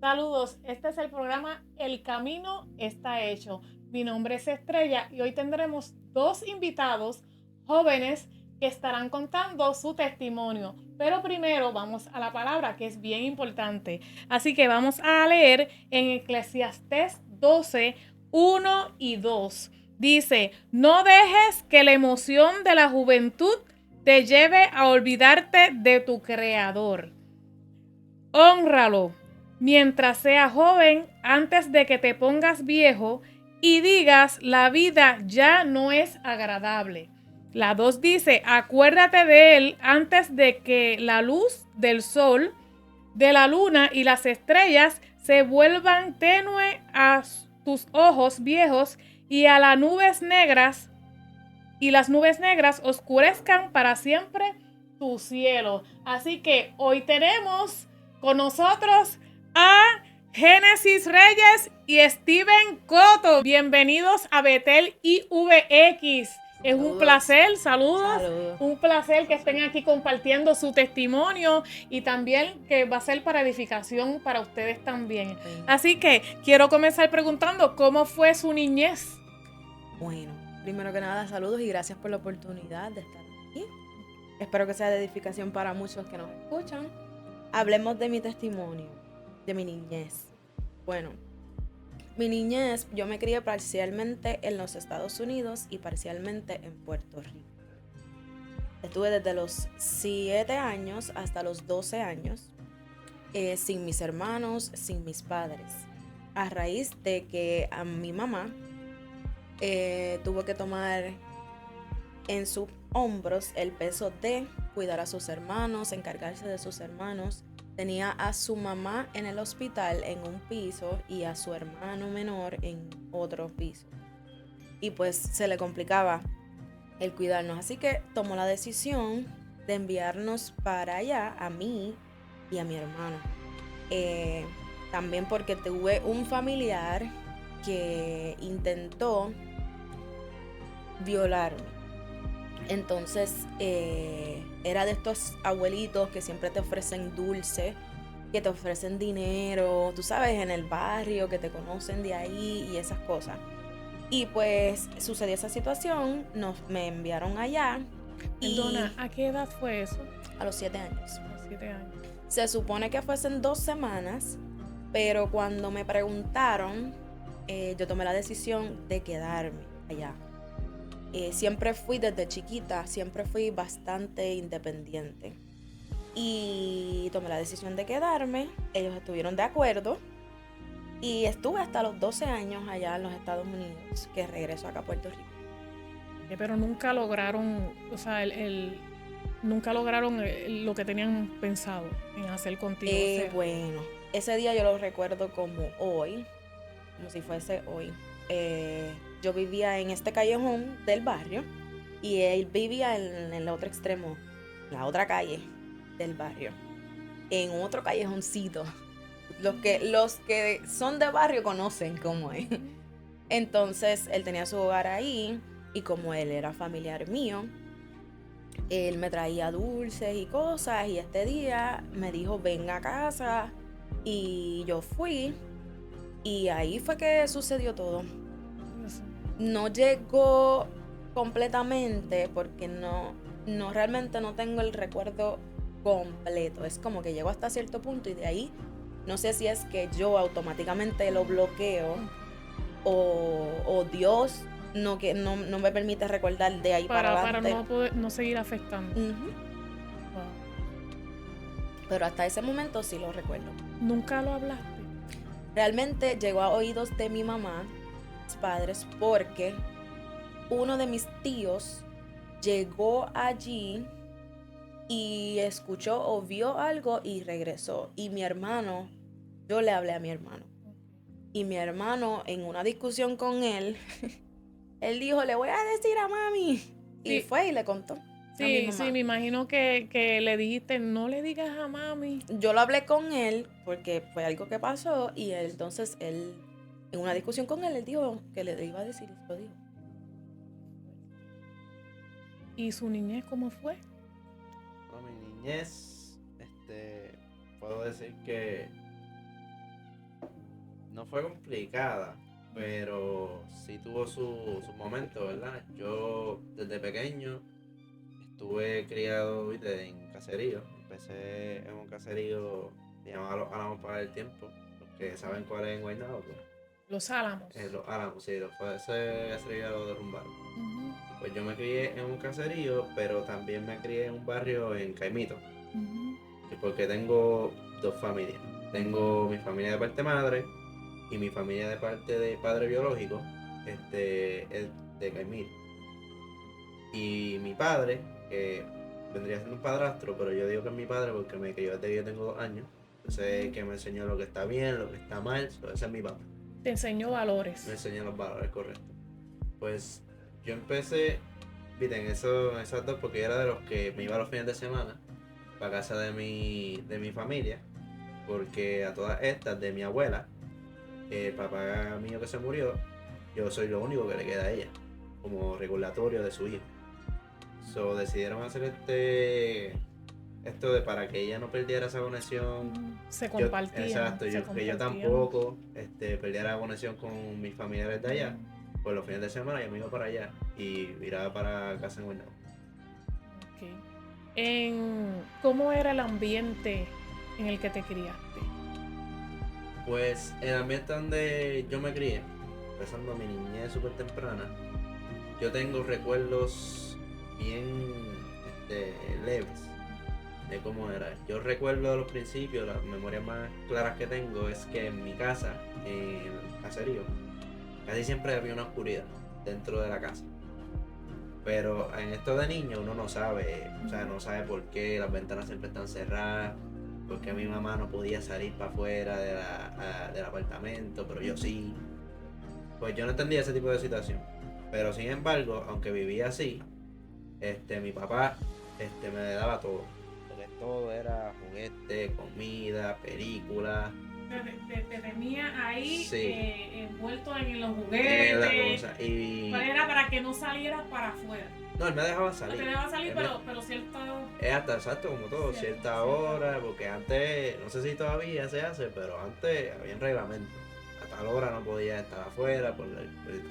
Saludos, este es el programa El Camino está hecho. Mi nombre es Estrella y hoy tendremos dos invitados jóvenes que estarán contando su testimonio. Pero primero vamos a la palabra, que es bien importante. Así que vamos a leer en Eclesiastés 12, 1 y 2. Dice, no dejes que la emoción de la juventud te lleve a olvidarte de tu Creador. Hónralo mientras seas joven antes de que te pongas viejo y digas la vida ya no es agradable. La 2 dice, acuérdate de él antes de que la luz del sol, de la luna y las estrellas se vuelvan tenue a tus ojos viejos y a las nubes negras y las nubes negras oscurezcan para siempre tu cielo. Así que hoy tenemos con nosotros a Génesis Reyes y Steven Coto. Bienvenidos a Betel IVX. Es un placer, saludos. Un placer que estén aquí compartiendo su testimonio y también que va a ser para edificación para ustedes también. Así que quiero comenzar preguntando cómo fue su niñez. Bueno, primero que nada, saludos y gracias por la oportunidad de estar aquí. Espero que sea de edificación para muchos que nos escuchan. Hablemos de mi testimonio, de mi niñez. Bueno, mi niñez, yo me crié parcialmente en los Estados Unidos y parcialmente en Puerto Rico. Estuve desde los 7 años hasta los 12 años, sin mis hermanos, sin mis padres. A raíz de que a mi mamá tuvo que tomar en sus hombros el peso de cuidar a sus hermanos, encargarse de sus hermanos. Tenía a su mamá en el hospital en un piso y a su hermano menor en otro piso. Y pues se le complicaba el cuidarnos. Así que tomó la decisión de enviarnos para allá, a mí y a mi hermano. También porque tuve un familiar que intentó violarme. Entonces era de estos abuelitos que siempre te ofrecen dulce, que te ofrecen dinero, tú sabes, en el barrio, que te conocen de ahí y esas cosas. Y pues sucedió esa situación, me enviaron allá. Perdona, ¿a qué edad fue eso? A los 7 años. A los 7 años. Se supone que fuesen 2 semanas, pero cuando me preguntaron, yo tomé la decisión de quedarme allá. Siempre fui desde chiquita, siempre fui bastante independiente. Y tomé la decisión de quedarme, ellos estuvieron de acuerdo. Y estuve hasta los 12 años allá en los Estados Unidos, que regreso acá a Puerto Rico. Pero nunca lograron, o sea, nunca lograron lo que tenían pensado en hacer contigo. O sea. Bueno, ese día yo lo recuerdo como hoy, como si fuese hoy. Yo vivía en este callejón del barrio y él vivía en el otro extremo, la otra calle del barrio, en otro callejoncito. Los que son de barrio conocen cómo es. Entonces él tenía su hogar ahí y como él era familiar mío, él me traía dulces y cosas y este día me dijo ven a casa y yo fui y ahí fue que sucedió todo. No llegó completamente porque no realmente no tengo el recuerdo completo. Es como que llegó hasta cierto punto y de ahí no sé si es que yo automáticamente lo bloqueo o Dios no me permite recordar de ahí para adelante. Para no seguir afectando. Uh-huh. Wow. Pero hasta ese momento sí lo recuerdo. ¿Nunca lo hablaste? Realmente llegó a oídos de mi mamá, mis padres, porque uno de mis tíos llegó allí y escuchó o vio algo y regresó. Y mi hermano, yo le hablé a mi hermano. Y mi hermano, en una discusión con él, él dijo, le voy a decir a mami. Sí. Y fue y le contó. Sí, sí, me imagino que le dijiste, no le digas a mami. Yo lo hablé con él porque fue algo que pasó y entonces él, en una discusión con él dijo que le iba a decir y lo dijo. ¿Y su niñez cómo fue? Bueno, mi niñez, puedo decir que no fue complicada, pero sí tuvo su momento, ¿verdad? Yo desde pequeño estuve criado, ¿viste? En caserío. Empecé en un caserío que se llamaba Los Álamos para el Tiempo. Los que saben cuál es en Guaynabo, pues. Los Álamos. Los Álamos, sí, ese caserío lo derrumbaron. Ujú, Pues yo me crié en un caserío, pero también me crié en un barrio en Caimito. ujú. Y porque tengo dos familias. Tengo mi familia de parte madre y mi familia de parte de padre biológico, es de Caimito. Y mi padre, que vendría siendo un padrastro, pero yo digo que es mi padre porque me crió desde que yo tengo 2 años. Entonces, que me enseñó lo que está bien, lo que está mal, ese es mi papá. Te enseño Me valores. enseñó los valores, correcto. Pues yo empecé, viste, en esas dos, porque yo era de los que me iba los fines de semana para casa de mi familia, porque a todas estas, de mi abuela, el papá mío que se murió, yo soy lo único que le queda a ella, como recordatorio de su hijo. So decidieron hacer esto de para que ella no perdiera esa conexión. Se Yo, compartían. exacto, se que yo compartían. tampoco perdiera la conexión con mis familiares de allá. Pues los fines de semana yo me iba para allá y viraba para casa en Guaynabo. Ok. ¿Cómo era el ambiente en el que te criaste? Pues el ambiente donde yo me crié, empezando mi niñez súper temprana, yo tengo recuerdos bien leves de cómo era. Yo recuerdo los principios, las memorias más claras que tengo es que en mi casa, en el caserío, casi siempre había una oscuridad dentro de la casa. Pero en esto de niño uno no sabe, o sea, no sabe por qué las ventanas siempre están cerradas, por qué mi mamá no podía salir para afuera del apartamento, pero yo sí. Pues yo no entendía ese tipo de situación. Pero sin embargo, aunque vivía así, mi papá me daba todo. Porque todo era juguete, comida, película. Te tenía ahí Sí. envuelto en los La juguetes. cosa. Y Era para que no salieras para afuera. no, él me dejaba No salir. te dejaba salir, Él pero cierto. es hasta exacto como todo, cierta hora, porque antes, no sé si todavía se hace, pero antes había un reglamento. A tal hora no podías estar afuera, porque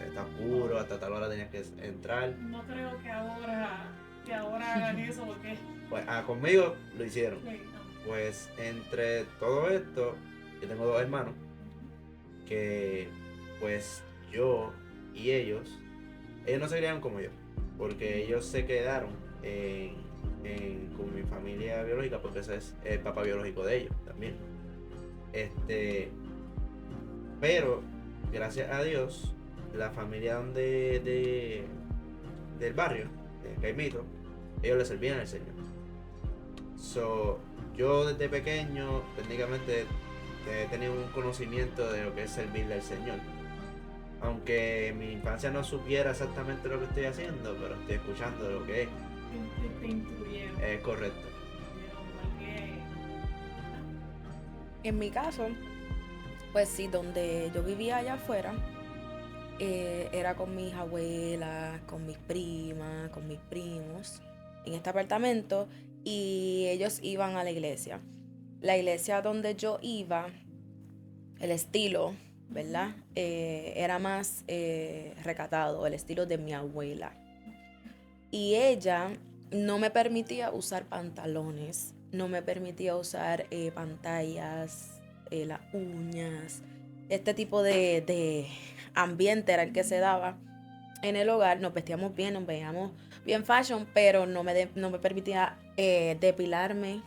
está oscuro, hasta tal hora tenías que entrar. No creo que ahora hagan eso porque. Pues conmigo lo hicieron. Sí, no. Pues entre todo esto, yo tengo dos hermanos que pues yo y ellos no se criaron como yo, porque ellos se quedaron con mi familia biológica, porque ese es el papá biológico de ellos también. Pero gracias a Dios, la familia del barrio, de Caimito, ellos le servían al Señor. So, yo desde pequeño técnicamente he tenido un conocimiento de lo que es servirle al Señor. Aunque en mi infancia no supiera exactamente lo que estoy haciendo, pero estoy escuchando lo que es. Te instruyeron. Es correcto. En mi caso, pues sí, donde yo vivía allá afuera, era con mis abuelas, con mis primas, con mis primos, en este apartamento, y ellos iban a la iglesia. La iglesia donde yo iba, el estilo, ¿verdad? Era más recatado, el estilo de mi abuela. Y ella no me permitía usar pantalones, no me permitía usar pantallas, las uñas. Este tipo de ambiente era el que se daba en el hogar. Nos vestíamos bien, nos veíamos bien fashion, pero no me permitía depilarme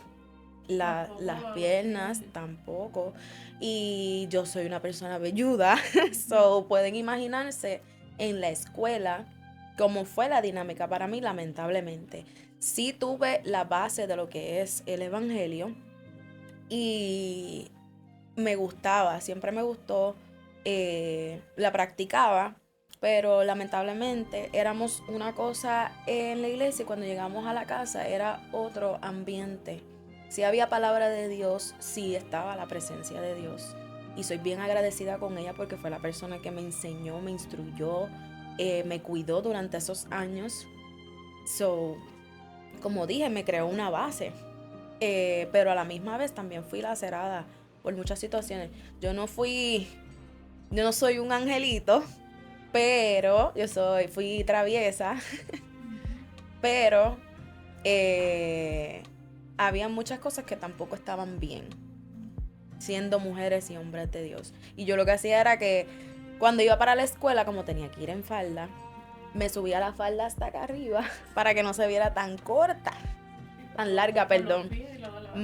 las piernas tampoco. Y yo soy una persona velluda, so pueden imaginarse en la escuela cómo fue la dinámica para mí, lamentablemente. Sí tuve la base de lo que es el evangelio y me gustaba, siempre me gustó, la practicaba, pero lamentablemente éramos una cosa en la iglesia y cuando llegamos a la casa era otro ambiente. Sí había palabra de Dios, sí estaba la presencia de Dios y soy bien agradecida con ella porque fue la persona que me enseñó, me instruyó, me cuidó durante esos años. So, como dije, me creó una base, pero a la misma vez también fui lacerada por muchas situaciones. Yo no fui yo no soy un angelito, pero fui traviesa, pero había muchas cosas que tampoco estaban bien, siendo mujeres y hombres de Dios. Y yo lo que hacía era que cuando iba para la escuela, como tenía que ir en falda, me subía la falda hasta acá arriba para que no se viera tan corta, tan larga, perdón.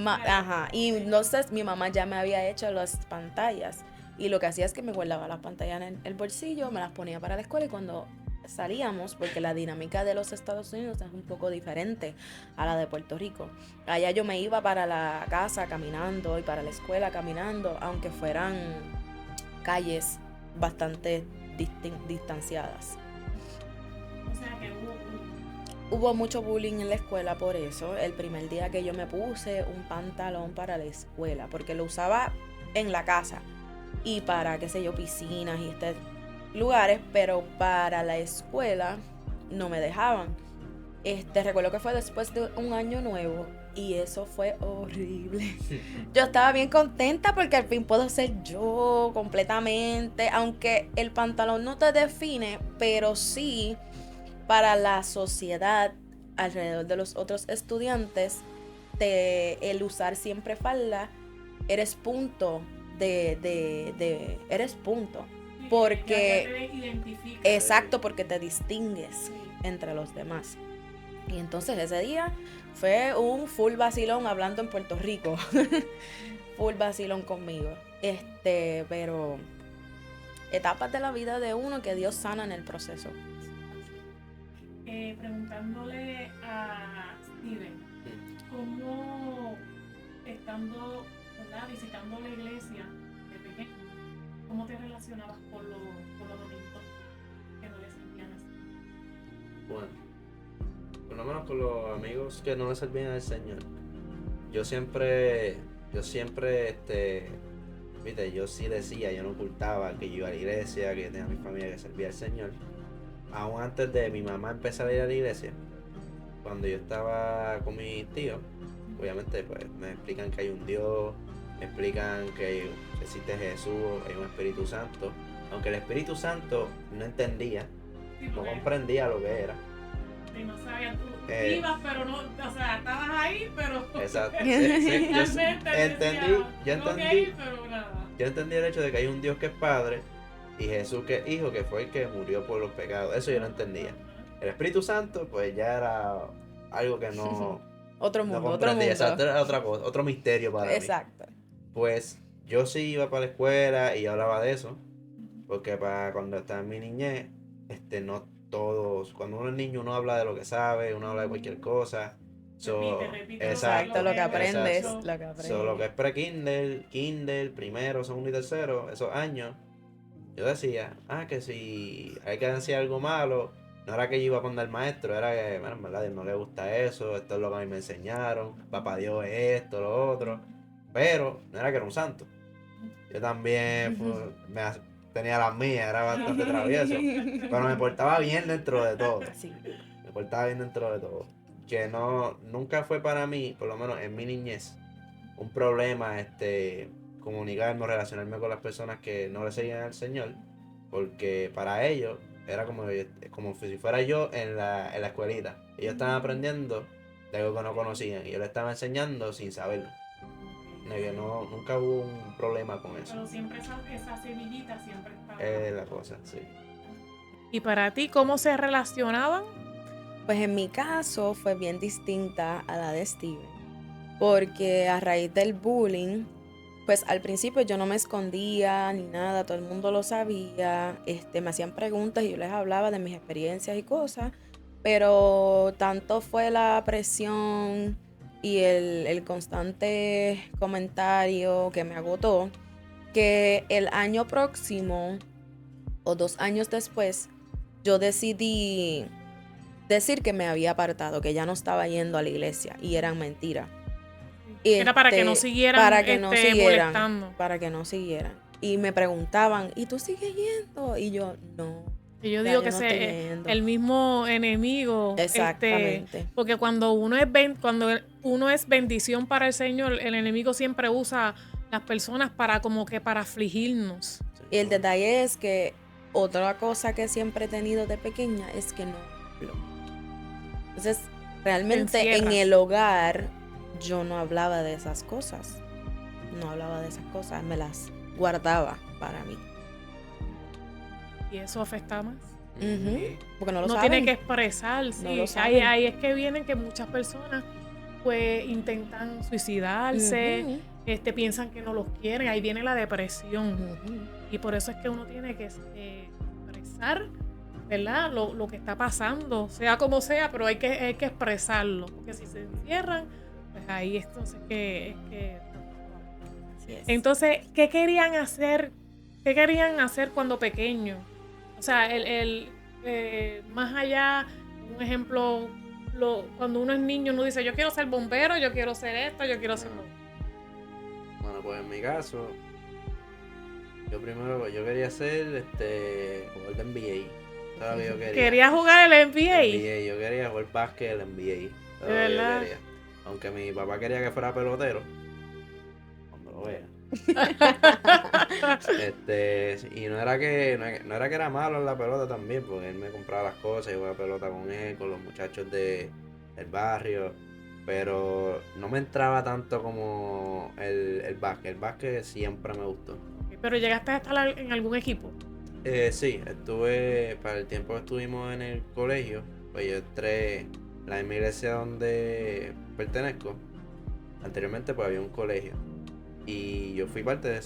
Ajá, y entonces mi mamá ya me había hecho las pantallas y lo que hacía es que me guardaba las pantallas en el bolsillo, me las ponía para la escuela y cuando salíamos, porque la dinámica de los Estados Unidos es un poco diferente a la de Puerto Rico. Allá yo me iba para la casa caminando y para la escuela caminando, aunque fueran calles bastante distanciadas. O sea que Hubo mucho bullying en la escuela por eso. El primer día que yo me puse un pantalón para la escuela, porque lo usaba en la casa y para, qué sé yo, piscinas y lugares, pero para la escuela no me dejaban. Recuerdo que fue después de un año nuevo y eso fue horrible. Yo estaba bien contenta porque al fin puedo ser yo completamente, aunque el pantalón no te define, pero sí para la sociedad alrededor de los otros estudiantes, el usar siempre falda, eres punto eres punto. Porque te identifica. Exacto, porque te distingues entre los demás. Y entonces ese día fue un full vacilón hablando en Puerto Rico. Full vacilón conmigo. Pero etapas de la vida de uno que Dios sana en el proceso. Preguntándole a Steven, ¿cómo estando, ¿verdad?, visitando la iglesia de pequeño, cómo te relacionabas con los domingos que no le sentían así? Bueno, por lo menos con los amigos que no le servían al Señor, yo siempre, viste, yo sí decía, yo no ocultaba que yo iba a la iglesia, que yo tenía a mi familia que servía al Señor. Aún antes de mi mamá empezar a ir a la iglesia, cuando yo estaba con mis tíos, obviamente pues me explican que hay un Dios, me explican que existe Jesús, hay un Espíritu Santo. Aunque el Espíritu Santo no entendía, no comprendía lo que era. Y no sabía, tú ibas, pero no, o sea, estabas ahí, pero... Exacto. Yo entendí el hecho de que hay un Dios que es Padre y Jesús que es Hijo, que fue el que murió por los pecados. Eso yo no entendía. El Espíritu Santo, pues ya era algo que no... Otro mundo, no otro mundo. Exacto, era otra cosa, otro misterio para mí. Exacto. Pues yo sí iba para la escuela y hablaba de eso, porque para cuando estaba en mi niñez, no todos, cuando uno es niño uno habla de lo que sabe, uno habla de cualquier cosa. Repite, exacto, lo que aprendes. Lo que es Kindle, primero, segundo y tercero, esos años, yo decía, que si hay que decir algo malo, no era que yo iba a poner al maestro, era que, bueno, en verdad, a Dios no le gusta eso, esto es lo que a mí me enseñaron, papá Dios es esto, lo otro, pero no era que era un santo. Yo también tenía las mías, era bastante travieso, pero me portaba bien dentro de todo. Sí. Me portaba bien dentro de todo. Que nunca fue para mí, por lo menos en mi niñez, un problema comunicarme o relacionarme con las personas que no le seguían al Señor, porque para ellos era como si fuera yo en la escuelita. Ellos estaban aprendiendo de algo que no conocían y yo les estaba enseñando sin saberlo. Nunca hubo un problema con eso. Pero siempre esa semillita siempre estaba. Es la cosa, sí. ¿Y para ti cómo se relacionaban? Pues en mi caso fue bien distinta a la de Steven, porque a raíz del bullying, pues al principio yo no me escondía ni nada, todo el mundo lo sabía, me hacían preguntas y yo les hablaba de mis experiencias y cosas, pero tanto fue la presión y el constante comentario que me agotó, que el año próximo o 2 años después, yo decidí decir que me había apartado, que ya no estaba yendo a la iglesia y eran mentiras. Era para que no siguieran molestando. Para que no siguieran. Y me preguntaban, ¿y tú sigues yendo? Y yo, no. Y yo digo que es el mismo enemigo. Exactamente. Porque cuando uno es bendición para el Señor, el enemigo siempre usa las personas para afligirnos. Sí. Y el detalle es que otra cosa que siempre he tenido de pequeña es que no hablo. Entonces, realmente en encierras. el hogar yo no hablaba de esas cosas. Me las guardaba para mí. Y eso afecta más. Ujú, porque no lo Uno saben. tiene que expresar, sí. No lo ahí, saben. ahí es que vienen que muchas personas pues intentan suicidarse, Ujú, piensan que no los quieren, ahí viene la depresión. ujú. Y por eso es que uno tiene que expresar, ¿verdad? Lo que está pasando, sea como sea, pero hay que expresarlo. Porque si se encierran, pues ahí entonces que Así es. entonces, ¿qué querían hacer? ¿Qué querían hacer cuando pequeños? O sea, más allá, un ejemplo, cuando uno es niño, uno dice, yo quiero ser bombero, yo quiero ser esto, yo quiero ser lo otro. Bueno, pues en mi caso, yo quería ser jugador de NBA. Eso era lo que yo quería. Quería jugar el NBA. NBA, yo quería jugar básquet en el NBA. Eso ¿De era lo que yo verdad? quería. Aunque mi papá quería que fuera pelotero. Cuando lo vea. Y no era que era malo en la pelota también, porque él me compraba las cosas y jugaba pelota con él, con los muchachos del barrio, pero no me entraba tanto como el básquet. El básquet siempre me gustó. Pero llegaste a estar en algún equipo. Sí, para el tiempo que estuvimos en el colegio, pues yo entré en la misma iglesia donde pertenezco. Anteriormente pues había un colegio. Y yo fui parte de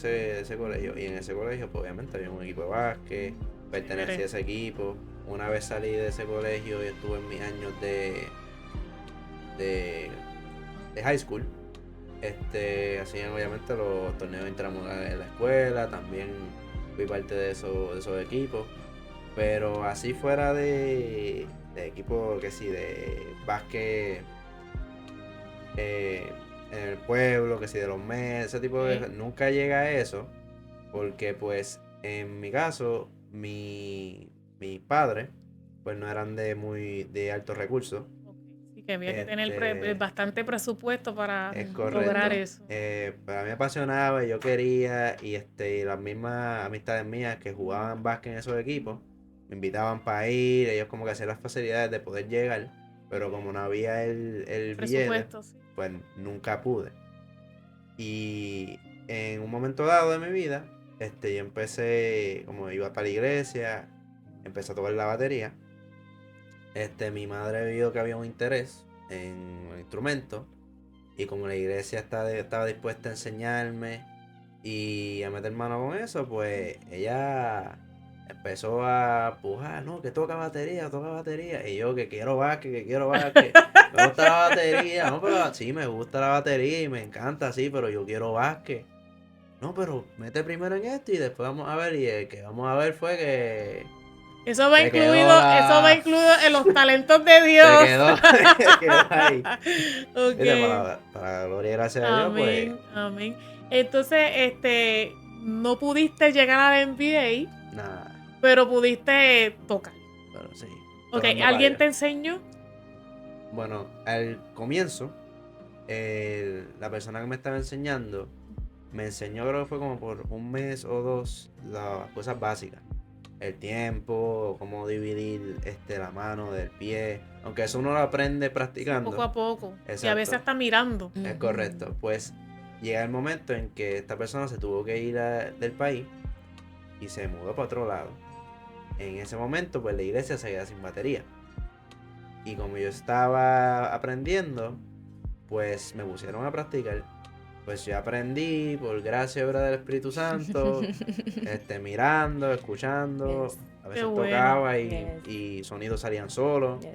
ese colegio. Y en ese colegio, pues obviamente había un equipo de básquet. Pertenecía a ese equipo. Una vez salí de ese colegio y estuve en mis años de high school. Hacían obviamente los torneos intramurales en la escuela. También fui parte de esos equipos. Pero así fuera de equipo que sí, de básquet. En el pueblo, que si de los meses, ese tipo de cosas, nunca llega a eso, porque pues en mi caso, mi padre, pues no eran de altos recursos. Sí, que había que tener bastante presupuesto para Es lograr correcto. eso. Pero a mí me apasionaba y yo quería, y las mismas amistades mías que jugaban básquet en esos equipos, me invitaban para ir, ellos como que hacían las facilidades de poder llegar, pero como no había el billete, Presupuesto, sí. pues nunca pude. Y en un momento dado de mi vida, yo empecé, como iba para la iglesia, empecé a tocar la batería. Mi madre vio que había un interés en el instrumento. Y como la iglesia estaba dispuesta a enseñarme y a meter mano con eso, pues ella empezó a pujar, no, que toca batería. Y yo que quiero básquet. Me gusta la batería, no, pero sí, me gusta la batería y me encanta, sí, pero yo quiero básquet. No, pero mete primero en esto y después vamos a ver. Y el que vamos a ver fue que Eso va se quedó incluido en los talentos de Dios. se quedó ahí. Okay. Para gloria y gracia de Dios, pues. Amén. Entonces, no pudiste llegar al NBA, Nada, pero pudiste tocar. pero sí. Ok, tocando ¿alguien varios. te enseñó? Bueno, al comienzo, la persona que me estaba enseñando me enseñó, creo que fue como por un mes o dos, las cosas básicas. El tiempo, cómo dividir la mano del pie. Aunque eso uno lo aprende practicando. Poco a poco. Exacto. Y a veces hasta mirando. Es correcto. Pues llega el momento en que esta persona se tuvo que ir del país y se mudó para otro lado. En ese momento, pues la iglesia se queda sin batería. Y como yo estaba aprendiendo, pues me pusieron a practicar. Pues yo aprendí por gracia y obra del Espíritu Santo, mirando, escuchando, Yes. a veces Qué bueno. tocaba Yes. y sonidos salían solos. Yes.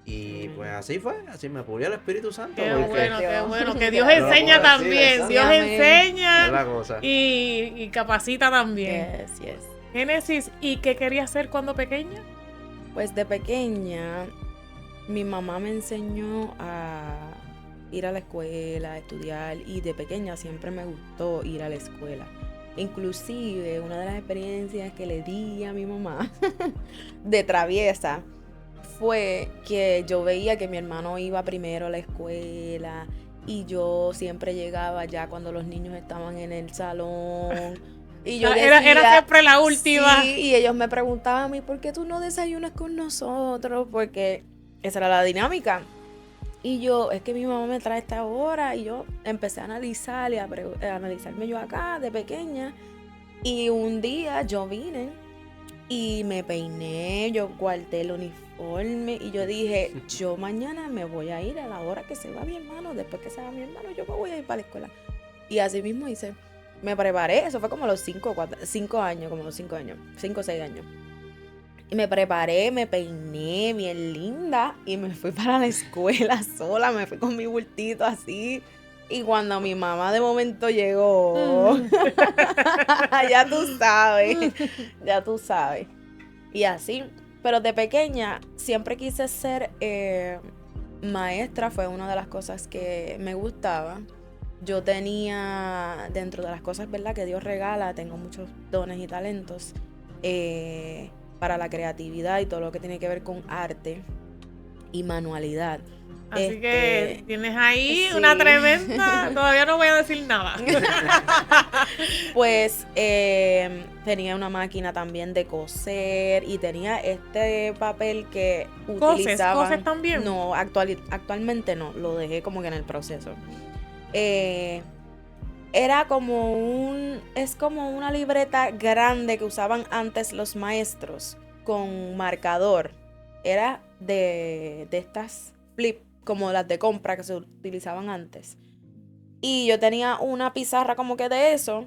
Y pues así fue, así me pulió el Espíritu Santo. Qué porque bueno, qué bueno. Que Dios Yo lo enseña puedo decir, también. exacto. Dios Amén. es enseña la cosa. y capacita también. Yes. Génesis, ¿y qué querías hacer cuando pequeña? Pues de pequeña, mi mamá me enseñó a ir a la escuela, a estudiar, y de pequeña siempre me gustó ir a la escuela. Inclusive, una de las experiencias que le di a mi mamá de traviesa fue que yo veía que mi hermano iba primero a la escuela y yo siempre llegaba ya cuando los niños estaban en el salón Y yo Era decía, siempre la última. sí, y ellos me preguntaban a mí, ¿por qué tú no desayunas con nosotros? Porque esa era la dinámica. Y yo, es que mi mamá me trae esta hora, y yo empecé a analizar y a analizarme yo acá de pequeña. Y un día yo vine y me peiné, yo guardé el uniforme y yo dije, yo mañana me voy a ir a la hora que se va mi hermano, después que se va mi hermano, yo me voy a ir para la escuela. Y así mismo hice. Me preparé, eso fue como los 5 años, como los 5 años, 5 o 6 años. Y me preparé, me peiné bien linda y me fui para la escuela sola, me fui con mi bultito así. Y cuando mi mamá de momento llegó, ya tú sabes. Y así, pero de pequeña siempre quise ser maestra, fue una de las cosas que me gustaba. Yo tenía, dentro de las cosas, ¿verdad?, que Dios regala, tengo muchos dones y talentos para la creatividad y todo lo que tiene que ver con arte y manualidad. Así que tienes ahí sí. una tremenda, todavía no voy a decir nada. Pues tenía una máquina también de coser y tenía este papel que utilizaban. ¿Coses también? No, actualmente no, lo dejé como que en el proceso. Era es como una libreta grande que usaban antes los maestros con marcador. Era de estas flip, como las de compra que se utilizaban antes. Y yo tenía una pizarra como que de eso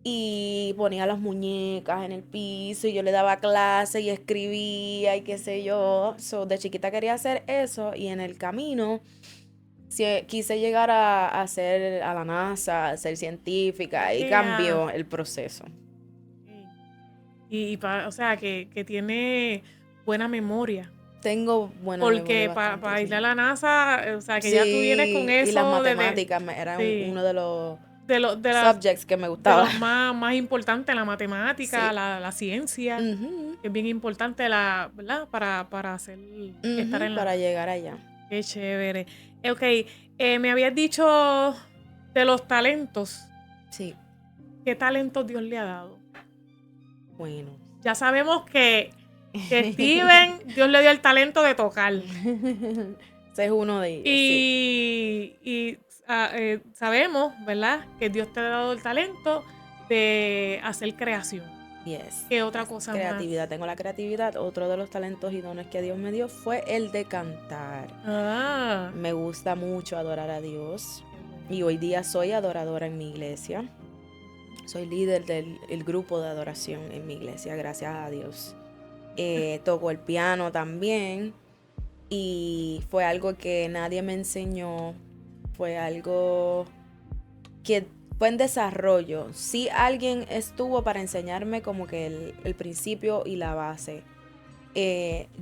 y ponía las muñecas en el piso y yo le daba clase y escribía y qué sé yo. De chiquita quería hacer eso y en el camino quise llegar a ser a la NASA, a ser científica y cambió el proceso. O sea, que tiene buena memoria. Tengo buena porque memoria. Porque para ir a la NASA, o sea, que ya tú vienes con eso. Y las matemáticas eran uno de los subjects que me gustaba. De los más importantes, la matemática, la ciencia. Que es bien importante, ¿verdad? Para hacer, estar para llegar allá. Qué chévere. Ok, me habías dicho de los talentos. Sí. ¿Qué talentos Dios le ha dado? Bueno. Ya sabemos que Steven, Dios le dio el talento de tocar. Ese es uno de ellos. Y sabemos, ¿verdad?, que Dios te ha dado el talento de hacer creación. Yes. ¿Qué otra cosa creatividad. Tengo la creatividad. Otro de los talentos y dones que Dios me dio fue el de cantar. Me gusta mucho adorar a Dios. Y hoy día soy adoradora en mi iglesia. Soy líder del grupo de adoración en mi iglesia, gracias a Dios. Toco el piano también. Y fue algo que nadie me enseñó. Fue algo que fue en desarrollo. Sí, alguien estuvo para enseñarme como que el principio y la base.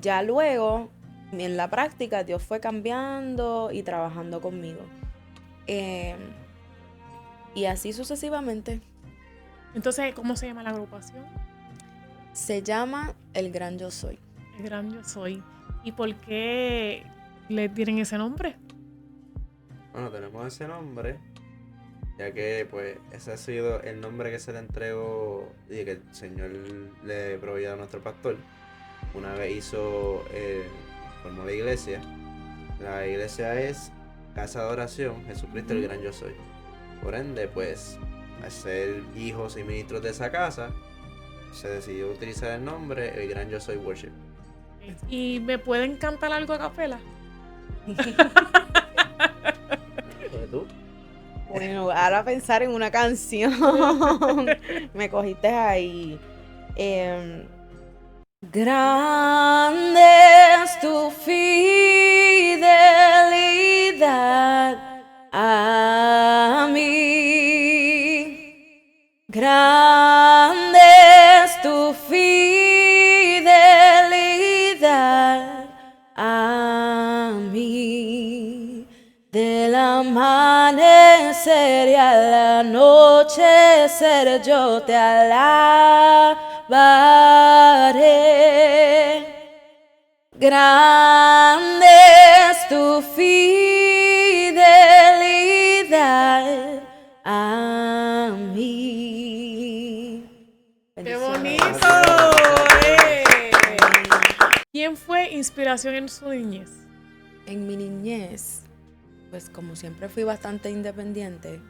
Ya luego, en la práctica, Dios fue cambiando y trabajando conmigo. Y así sucesivamente. Entonces, ¿cómo se llama la agrupación? Se llama El Gran Yo Soy. El Gran Yo Soy. ¿Y por qué le tienen ese nombre? Bueno, tenemos ese nombre, ya que pues ese ha sido el nombre que se le entregó y que el Señor le proveyó a nuestro pastor. Una vez formó la iglesia. La iglesia es Casa de Adoración, Jesucristo el Gran Yo Soy. Por ende, pues, al ser hijos y ministros de esa casa, se decidió utilizar el nombre El Gran Yo Soy Worship. ¿Y me pueden cantar algo a capela? ¿Tú? Bueno, ahora pensar en una canción. Me cogiste ahí. Grande es tu fidelidad a mí. Grande es tu fidelidad a mí. Del amanecer y al anochecer yo te alabaré. Grande es tu fidelidad a mí. ¡Qué Bendiciones. bonito! Gracias. ¿Quién fue inspiración en su niñez? En mi niñez, pues como siempre fui bastante independiente,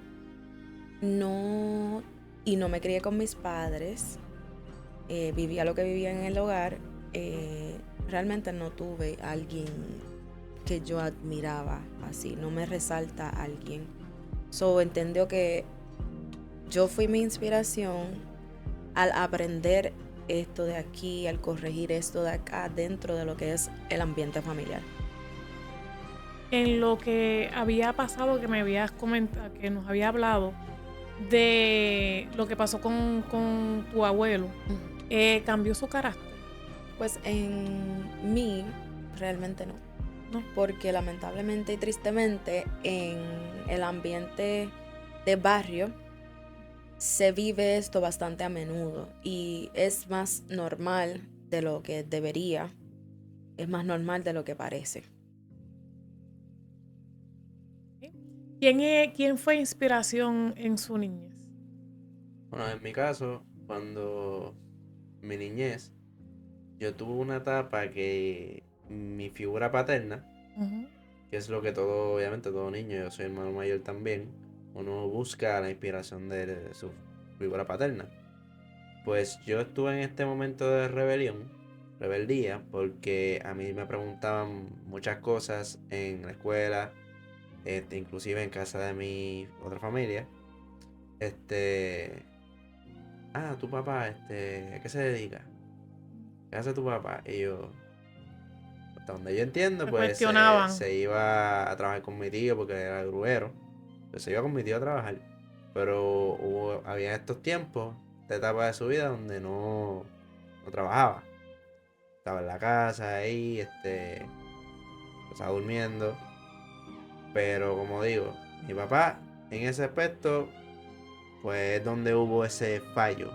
no me crié con mis padres, vivía lo que vivía en el hogar, realmente no tuve a alguien que yo admiraba así, no me resalta alguien. So entendió que yo fui mi inspiración al aprender esto de aquí, al corregir esto de acá dentro de lo que es el ambiente familiar. En lo que había pasado, que me habías comentado, que nos había hablado de lo que pasó con tu abuelo, ¿cambió su carácter? Pues en mí realmente no. No. Porque lamentablemente y tristemente en el ambiente de barrio se vive esto bastante a menudo y es más normal de lo que debería, es más normal de lo que parece. ¿Quién fue inspiración en su niñez? Bueno, en mi caso, cuando mi niñez, yo tuve una etapa que mi figura paterna, que es lo que obviamente todo niño, yo soy hermano mayor también, uno busca la inspiración de su figura paterna. Pues yo estuve en este momento de rebeldía, porque a mí me preguntaban muchas cosas en la escuela, inclusive en casa de mi otra familia. Tu papá, ¿a qué se dedica? ¿Qué hace tu papá? Y yo, hasta donde yo entiendo, Te pues cuestionaban. se iba a trabajar con mi tío porque era gruero. Pues se iba con mi tío a trabajar. Pero había estos tiempos, esta etapa de su vida donde no trabajaba. Estaba en la casa ahí, estaba durmiendo. Pero como digo, mi papá en ese aspecto, pues es donde hubo ese fallo.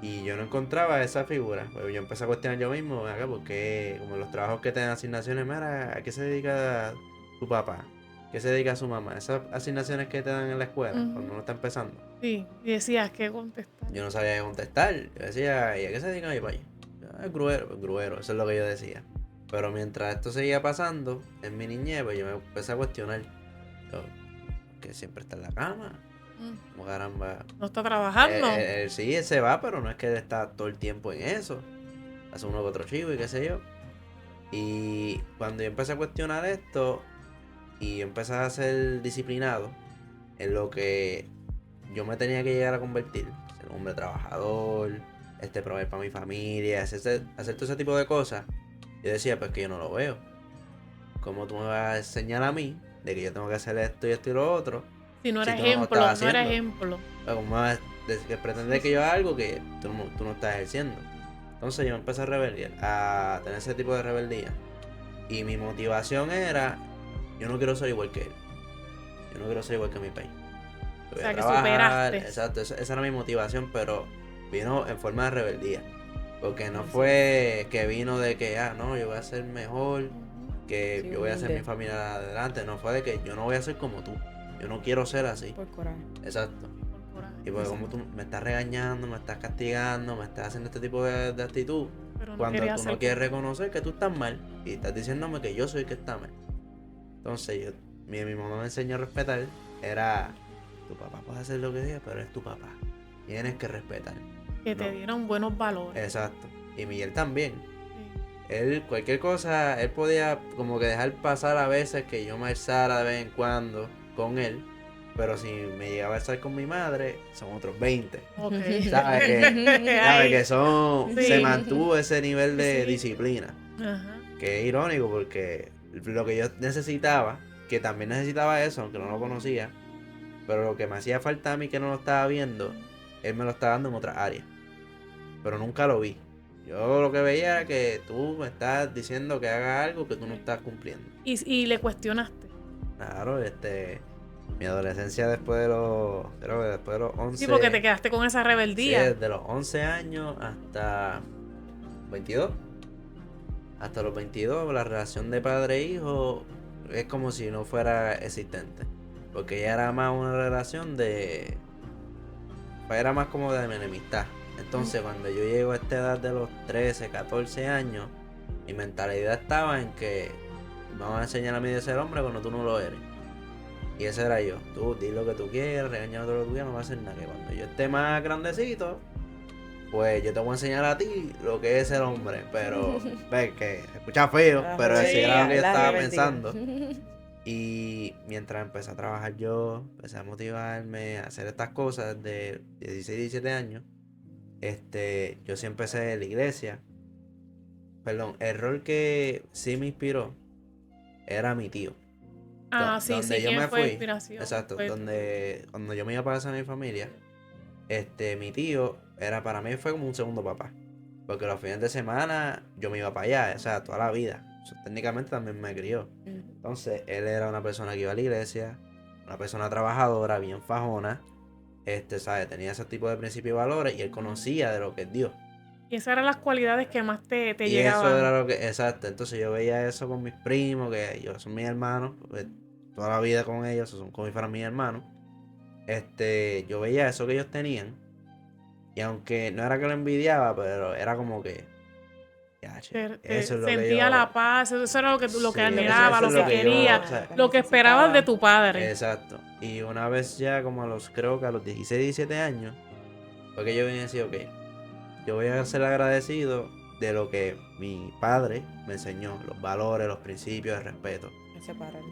Y yo no encontraba esa figura. Pues yo empecé a cuestionar yo mismo, acá, porque como los trabajos que te dan asignaciones, mira, ¿a qué se dedica tu papá? ¿Qué se dedica su mamá? Esas asignaciones que te dan en la escuela, cuando uno está empezando. Sí, y decías que contestar. Yo no sabía qué contestar. Yo decía, ¿y a qué se dedica mi papá? Es gruero, eso es lo que yo decía. Pero mientras esto seguía pasando, en mi niñez, pues yo me empecé a cuestionar. Que siempre está en la cama. Como caramba. No está trabajando. Sí, él se va, pero no es que él está todo el tiempo en eso. Hace uno que otro chivo y qué sé yo. Y cuando yo empecé a cuestionar esto y empecé a ser disciplinado en lo que yo me tenía que llegar a convertir, ser un hombre trabajador, proveer para mi familia, hacer todo ese tipo de cosas, yo decía, pues que yo no lo veo. ¿Cómo tú me vas a enseñar a mí de que yo tengo que hacer esto y lo otro? Si no era tú no lo ejemplo, estás no era haciendo? ejemplo. ¿Cómo me vas a pretender que yo haga algo que tú no estás ejerciendo? Entonces yo empecé a tener ese tipo de rebeldía. Y mi motivación era, yo no quiero ser igual que él. Yo no quiero ser igual que mi país. O sea, que superaste. Exacto, esa era mi motivación, pero vino en forma de rebeldía. Porque no fue que vino de que, no, yo voy a ser mejor, que yo voy a hacer mi familia adelante. No, fue de que yo no voy a ser como tú. Yo no quiero ser así. Por coraje. Exacto. Por coraje. Y porque como tú me estás regañando, me estás castigando, me estás haciendo este tipo de actitud, Pero no cuando quería tú ser no quieres reconocer que tú estás mal y estás diciéndome que yo soy el que está mal. Entonces mi mamá me enseñó a respetar. Era, tu papá puede hacer lo que diga, pero es tu papá. Tienes que respetar. que te dieron buenos valores. Exacto. Y Miguel también. Sí. Él, cualquier cosa, él podía como que dejar pasar a veces que yo me alzara de vez en cuando con él. Pero si me llegaba a estar con mi madre, son otros 20. Ok. ¿Sabes que son? Sí. Se mantuvo ese nivel de Sí. disciplina. Ajá. Que es irónico porque lo que yo necesitaba, que también necesitaba eso, aunque no lo conocía, pero lo que me hacía falta a mí que no lo estaba viendo, él me lo estaba dando en otra área. Pero nunca lo vi. Yo lo que veía era que tú me estás diciendo que haga algo que tú no estás cumpliendo. Y le cuestionaste. Claro, mi adolescencia después de los 11. Sí, porque te quedaste con esa Sí, rebeldía. desde los 11 años hasta 22. Hasta los 22, la relación de padre e hijo es como si no fuera existente. Porque ya era más una relación era más como de enemistad. Entonces, cuando yo llego a esta edad de los 13, 14 años, mi mentalidad estaba en que me van a enseñar a mí de ser hombre cuando tú no lo eres. Y ese era yo. Tú di lo que tú quieras, regaña todo lo que tú quieras, no va a hacer nada. Que cuando yo esté más grandecito, pues yo te voy a enseñar a ti lo que es ser hombre. Pero, ves que se escucha feo, pero así era lo que yo estaba pensando. Y mientras empecé a trabajar yo, empecé a motivarme a hacer estas cosas de 16, 17 años, yo sí empecé en la iglesia. Perdón, el rol que sí me inspiró era mi tío. Sí, donde sí, yo ¿quién me fue fui, inspiración? exacto, Fue- cuando yo me iba para casa de mi familia, mi tío para mí fue como un segundo papá. Porque los fines de semana yo me iba para allá, o sea, toda la vida. O sea, técnicamente también me crió. Entonces, él era una persona que iba a la iglesia, una persona trabajadora, bien fajona, ¿sabes? Tenía ese tipo de principios y valores y él conocía de lo que es Dios. Y esas eran las cualidades que más te Y llegaban. eso era lo que, exacto. Entonces yo veía eso con mis primos, que ellos son mis hermanos, pues, toda la vida con ellos, son como si fueran mis hermanos. Yo veía eso que ellos tenían. Y aunque no era que lo envidiaba, pero era como que, ya, che, eso es lo que Sentía yo... la paz, eso era lo que Sí, admiraba, eso lo es que lo que yo, quería, o sea, lo que esperabas de tu padre. Exacto. Y una vez ya como creo que a los 16, 17 años, fue que yo vine a decir, ok, yo voy a ser agradecido de lo que mi padre me enseñó, los valores, los principios, el respeto.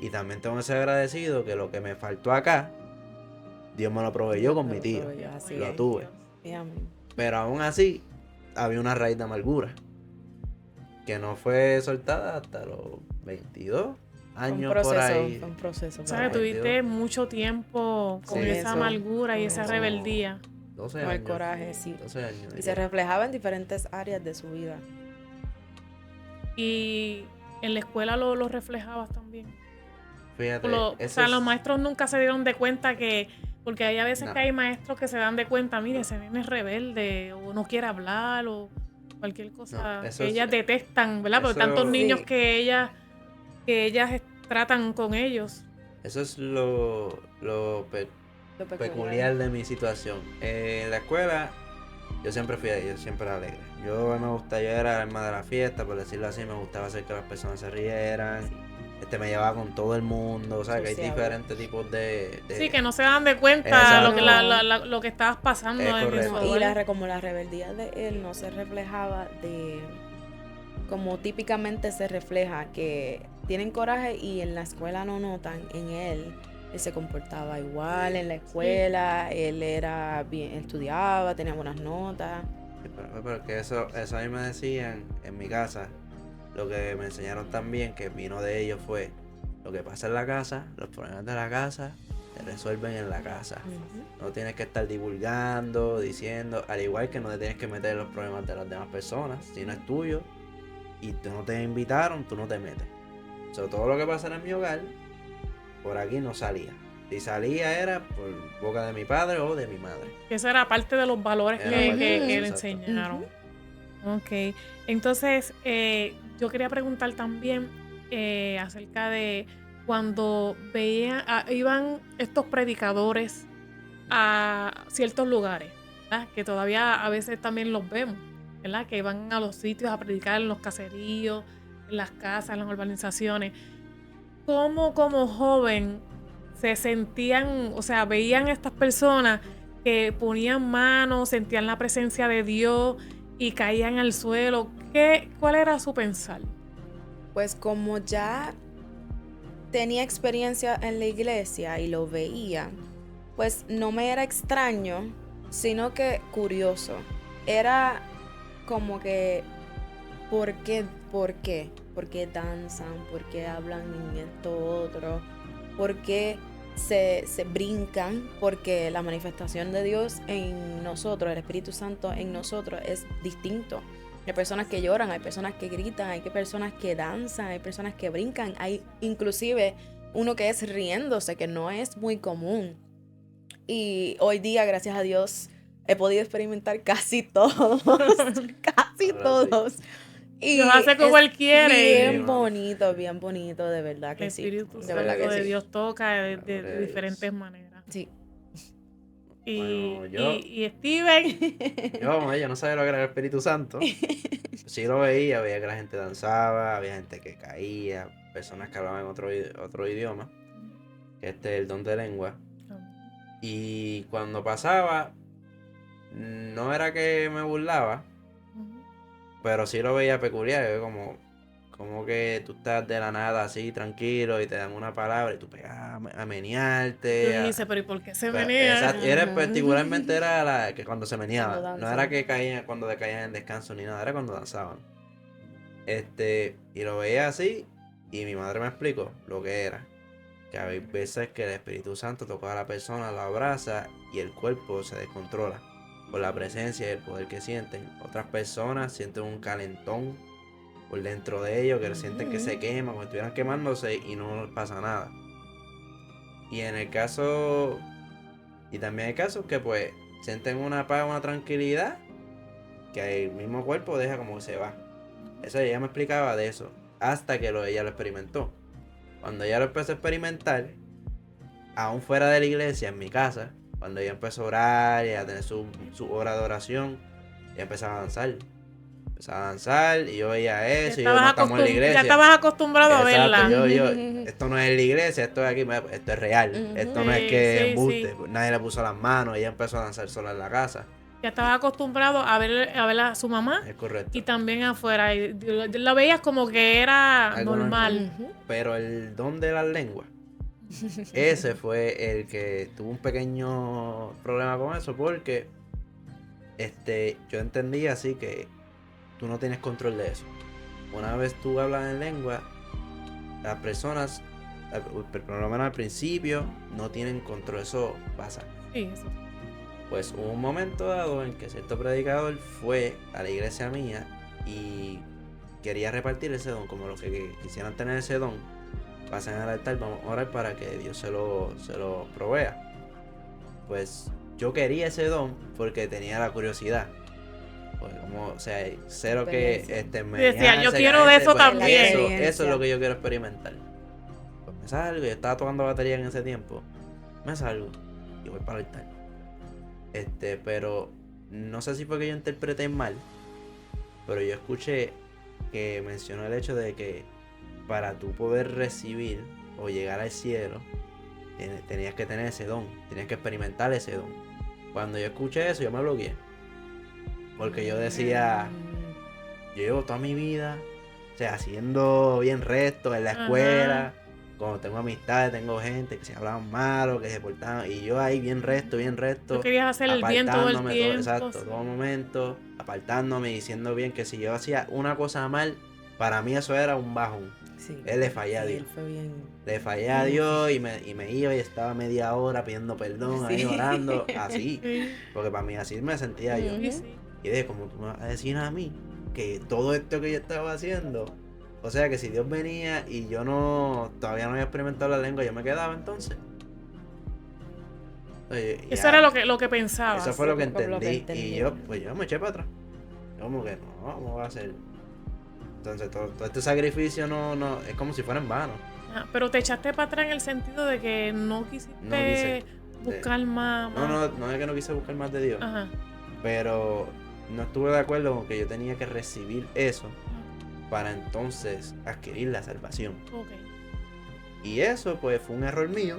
Y también tengo que ser agradecido que lo que me faltó acá, Dios me lo proveyó con mi tío. Lo tuve. Pero aún así, había una raíz de amargura que no fue soltada hasta los 22 años por ahí. Fue un proceso. O sea, que tuviste mucho tiempo con Sí, esa amargura y esa eso. rebeldía. 12 Con años. el coraje, sí. 12 años. Y diría. se reflejaba en diferentes áreas de su vida. Y en la escuela lo reflejabas también. Fíjate, O sea, los maestros nunca se dieron de cuenta porque hay a veces No. que hay maestros que se dan de cuenta, mire, ese nene es rebelde o no quiere hablar o cualquier cosa No, eso que es- ellas detestan, ¿verdad? Por eso- tantos niños Sí. que ellas tratan con ellos. Eso es lo peculiar de mi situación. En la escuela, yo siempre fui ahí, yo siempre era alegre. Yo era el alma de la fiesta, por decirlo así, me gustaba hacer que las personas se rieran. Me llevaba con todo el mundo, o sea, que hay Sociable. diferentes tipos de... Sí, que no se dan de cuenta Exacto. lo que lo que estabas pasando Es en correcto. eso. Y ¿verdad? como la rebeldía de él no se reflejaba como típicamente se refleja, que tienen coraje y en la escuela no notan en él. Él se comportaba igual en la escuela, él era bien, estudiaba, tenía buenas notas. Sí, pero que eso a mí me decían en mi casa, lo que me enseñaron también, que vino de ellos, fue lo que pasa en la casa, los problemas de la casa, se resuelven en la casa. No tienes que estar divulgando, diciendo, al igual que no te tienes que meter en los problemas de las demás personas, si no es tuyo y tú no te invitaron, tú no te metes. Sobre todo lo que pasa en mi hogar, por aquí no salía. Si salía era por boca de mi padre o de mi madre. Eso era parte de los valores Era que parte de le eso, exacto. enseñaron. Ok. Entonces, yo quería preguntar también acerca de cuando iban estos predicadores a ciertos lugares, ¿verdad? Que todavía a veces también los vemos, ¿verdad? Que van a los sitios a predicar en los caseríos, en las casas, en las urbanizaciones. ¿Cómo como joven se sentían, o sea, veían a estas personas que ponían manos, sentían la presencia de Dios y caían al suelo? ¿Cuál era su pensar? Pues como ya tenía experiencia en la iglesia y lo veía, pues no me era extraño, sino que curioso. Era como que, ¿por qué? ¿Por qué danzan? ¿Por qué hablan en esto otro? ¿Por qué se brincan? Porque la manifestación de Dios en nosotros, el Espíritu Santo en nosotros es distinto. Hay personas que lloran, hay personas que gritan, hay personas que danzan, hay personas que brincan, hay inclusive uno que es riéndose, que no es muy común. Y hoy día, gracias a Dios, he podido experimentar casi todos, casi Ahora todos. Y Dios hace como es Él quiere. bien bonito, de verdad que El sí. Espíritu De verdad Santo que de sí. Dios toca de Gloria a Dios. diferentes maneras. Sí. Y, Bueno, y Steven. yo como ella no sabía lo que era el Espíritu Santo. Sí lo veía que la gente danzaba, había gente que caía, personas que hablaban otro idioma, que este es el don de lengua. Y cuando pasaba, no era que me burlaba, pero sí lo veía peculiar, yo como que tú estás de la nada así tranquilo y te dan una palabra y tú pegas a menearte. Yo dice, pero ¿y por qué se Pero, menea? exacto, particularmente era la que cuando se meneaba, Cuando no era que caían cuando decaían en descanso ni nada, era cuando danzaban. Y lo veía así y mi madre me explicó lo que era. Que hay veces que el Espíritu Santo toca a la persona, la abraza y el cuerpo se descontrola por la presencia y el poder que sienten. Otras personas sienten un calentón por dentro de ellos, que sienten que se queman, como si estuvieran quemándose y no pasa nada. Y en el caso, y también hay casos que pues sienten una paz, una tranquilidad, que el mismo cuerpo deja como que se va. Eso ella me explicaba de eso, hasta que ella lo experimentó. Cuando ella lo empezó a experimentar, aún fuera de la iglesia, en mi casa, cuando ella empezó a orar y a tener su hora de oración, ella empezaba a danzar. Empezaba a danzar y yo veía eso y yo no estamos en la iglesia. Ya estabas acostumbrado a verla. Esto no es la iglesia, esto es aquí, esto es real. Esto no es que embuste, nadie le puso las manos, ella empezó a danzar sola en la casa. Ya estabas acostumbrado a ver a su mamá. Es correcto. Y también afuera. Y la veías como que era Algo normal. Pero el don de las lenguas, ese fue el que tuvo un pequeño problema con eso, porque yo entendí así que tú no tienes control de eso. Una vez tú hablas en lengua, las personas, por lo menos al principio, no tienen control. Eso pasa. Sí, eso. Pues hubo un momento dado en que cierto predicador fue a la iglesia mía y quería repartir ese don, como los que quisieran tener ese don, pasen al altar, vamos a orar para que Dios se lo provea. Pues yo quería ese don porque tenía la curiosidad. Pues como, o sea, cero que me decía, yo quiero de eso también. Eso es lo que yo quiero experimentar. Pues me salgo, yo estaba tocando batería en ese tiempo. Me salgo y voy para el altar. Pero no sé si fue que yo interpreté mal, pero yo escuché que mencionó el hecho de que para tú poder recibir o llegar al cielo tenías que tener ese don, tenías que experimentar ese don. Cuando yo escuché eso, yo me bloqueé, porque yo decía, yo llevo toda mi vida, o sea, siendo bien recto en la escuela. Cuando tengo amistades, tengo gente que se hablaban malo, que se portaban, y yo ahí bien recto. Tú querías hacer el bien todo el tiempo. Exacto, todo momento, apartándome, diciendo bien que si yo hacía una cosa mal, para mí eso era un bajón. Sí, Él le fallé a Dios. Le fallé a Dios y me iba y estaba media hora pidiendo perdón, ahí orando, así. Porque para mí así me sentía yo. Y dije, como tú me vas a decir a mí que todo esto que yo estaba haciendo, o sea que si Dios venía y yo todavía no había experimentado la lengua, yo me quedaba entonces. Oye, eso era lo que pensaba. Eso fue lo que entendí. Y yo me eché para atrás. Yo como que no, ¿cómo va a ser? Entonces todo este sacrificio no es como si fuera en vano. Pero te echaste para atrás en el sentido de que no quisiste buscar más. No es que no quise buscar más de Dios. Ajá. Pero no estuve de acuerdo con que yo tenía que recibir eso para entonces adquirir la salvación. Y eso pues fue un error mío.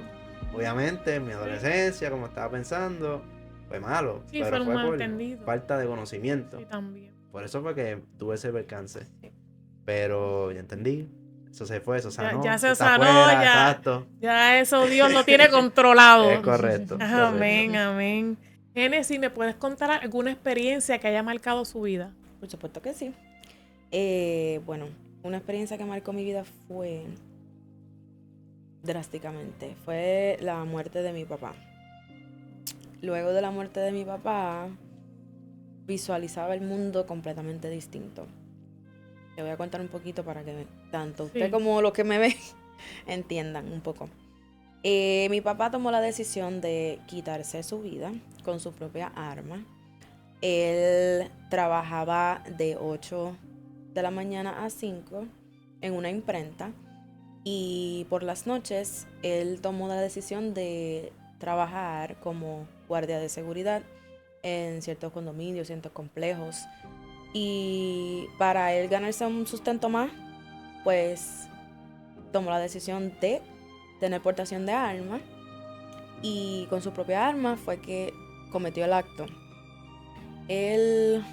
Obviamente en mi adolescencia, como estaba pensando, fue malo. Sí, pero fue por entendido. falta de conocimiento. Sí, también. Por eso fue que tuve ese percance. Pero ya entendí. Eso se fue, eso sanó. Ya se sanó, ya. Exacto. Ya eso Dios lo tiene controlado. Es correcto. Amén, amén. Génesis, ¿me puedes contar alguna experiencia que haya marcado su vida? Por supuesto que sí. Bueno, una experiencia que marcó mi vida fue drásticamente. Fue la muerte de mi papá. Luego de la muerte de mi papá, visualizaba el mundo completamente distinto. Te voy a contar un poquito para que tanto usted como los que me ven entiendan un poco. Mi papá tomó la decisión de quitarse su vida con su propia arma. Él trabajaba de 8 de la mañana a 5 en una imprenta y por las noches él tomó la decisión de trabajar como guardia de seguridad en ciertos condominios, ciertos complejos. Y para él ganarse un sustento más, pues tomó la decisión de tener portación de armas. Y con su propia arma fue que cometió el acto. Él